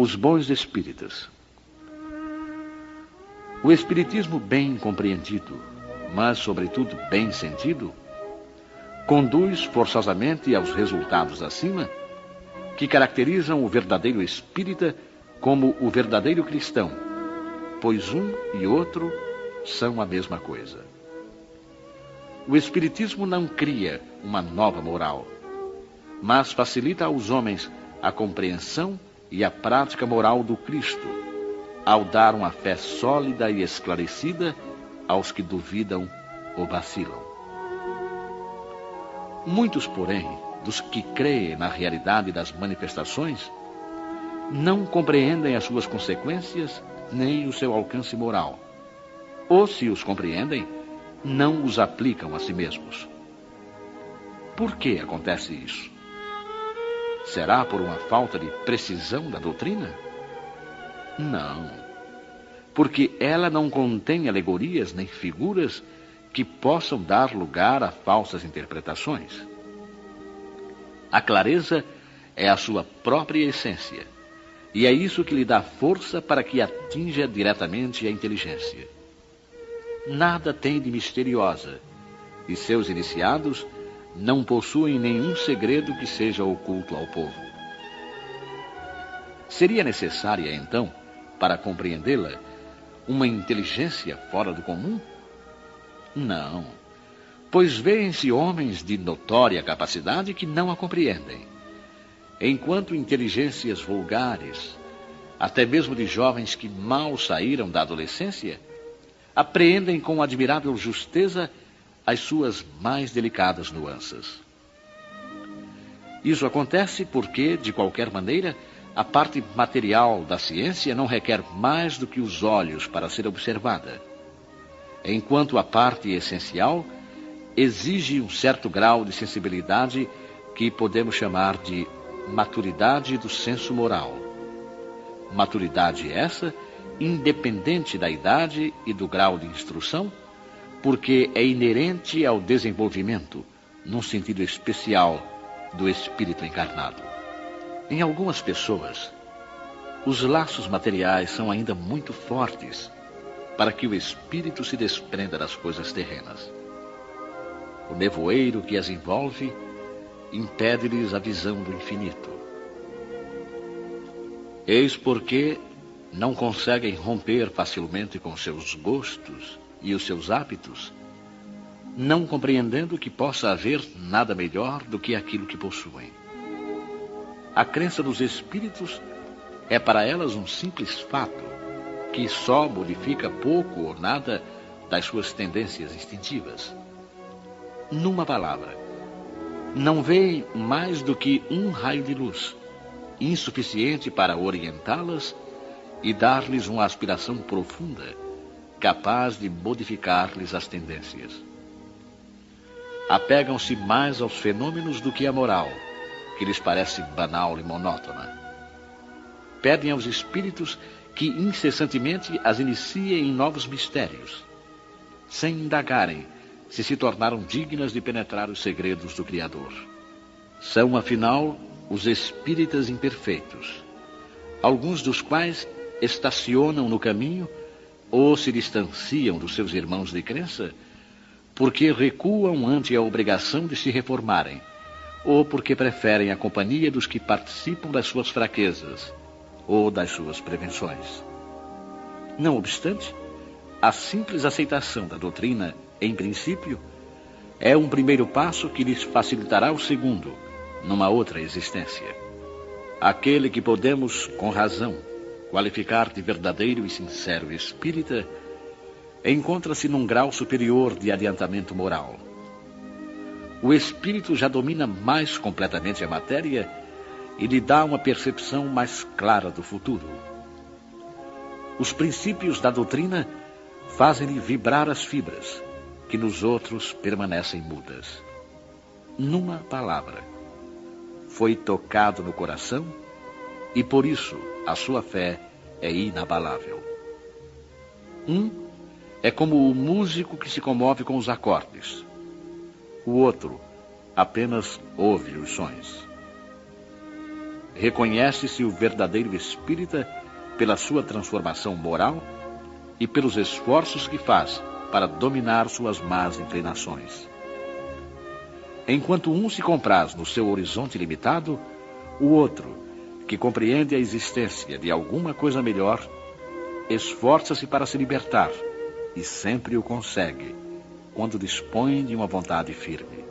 Os bons espíritas. O espiritismo bem compreendido, mas sobretudo bem sentido, conduz forçosamente aos resultados acima, que caracterizam o verdadeiro espírita como o verdadeiro cristão, pois um e outro são a mesma coisa. O espiritismo não cria uma nova moral, mas facilita aos homens a compreensão e a prática moral do Cristo, ao dar uma fé sólida e esclarecida aos que duvidam ou vacilam. Muitos, porém, dos que creem na realidade das manifestações, não compreendem as suas consequências nem o seu alcance moral, ou, se os compreendem, não os aplicam a si mesmos. Por que acontece isso? Será por uma falta de precisão da doutrina? Não, porque ela não contém alegorias nem figuras que possam dar lugar a falsas interpretações. A clareza é a sua própria essência, e é isso que lhe dá força para que atinja diretamente a inteligência. Nada tem de misteriosa, e seus iniciados não possuem nenhum segredo que seja oculto ao povo. Seria necessária, então, para compreendê-la, uma inteligência fora do comum? Não, pois vêem-se homens de notória capacidade que não a compreendem, enquanto inteligências vulgares, até mesmo de jovens que mal saíram da adolescência, apreendem com admirável justeza as suas mais delicadas nuances. Isso acontece porque, de qualquer maneira, a parte material da ciência não requer mais do que os olhos para ser observada, enquanto a parte essencial exige um certo grau de sensibilidade que podemos chamar de maturidade do senso moral. Maturidade essa independente da idade e do grau de instrução, porque é inerente ao desenvolvimento, num sentido especial, do espírito encarnado. Em algumas pessoas, os laços materiais são ainda muito fortes para que o espírito se desprenda das coisas terrenas. O nevoeiro que as envolve impede-lhes a visão do infinito. Eis porque não conseguem romper facilmente com seus gostos e os seus hábitos, não compreendendo que possa haver nada melhor do que aquilo que possuem. A crença dos espíritos é para elas um simples fato, que só modifica pouco ou nada das suas tendências instintivas. Numa palavra, não veem mais do que um raio de luz, insuficiente para orientá-las e dar-lhes uma aspiração profunda, capaz de modificar-lhes as tendências. Apegam-se mais aos fenômenos do que à moral, que lhes parece banal e monótona. Pedem aos espíritos que incessantemente as iniciem em novos mistérios, sem indagarem se tornaram dignas de penetrar os segredos do Criador. São, afinal, os espíritas imperfeitos, alguns dos quais estacionam no caminho ou se distanciam dos seus irmãos de crença porque recuam ante a obrigação de se reformarem, ou porque preferem a companhia dos que participam das suas fraquezas ou das suas prevenções. Não obstante, a simples aceitação da doutrina, em princípio, é um primeiro passo que lhes facilitará o segundo, numa outra existência. Aquele que podemos, com razão, qualificar de verdadeiro e sincero espírita, encontra-se num grau superior de adiantamento moral. O espírito já domina mais completamente a matéria e lhe dá uma percepção mais clara do futuro. Os princípios da doutrina fazem-lhe vibrar as fibras, que nos outros permanecem mudas. Numa palavra, foi tocado no coração e por isso a sua fé é inabalável. Um é como o músico que se comove com os acordes. O outro apenas ouve os sons. reconhece-se o verdadeiro espírita pela sua transformação moral e pelos esforços que faz para dominar suas más inclinações. Enquanto um se compraz no seu horizonte limitado, o outro, que compreende a existência de alguma coisa melhor, esforça-se para se libertar e sempre o consegue, quando dispõe de uma vontade firme.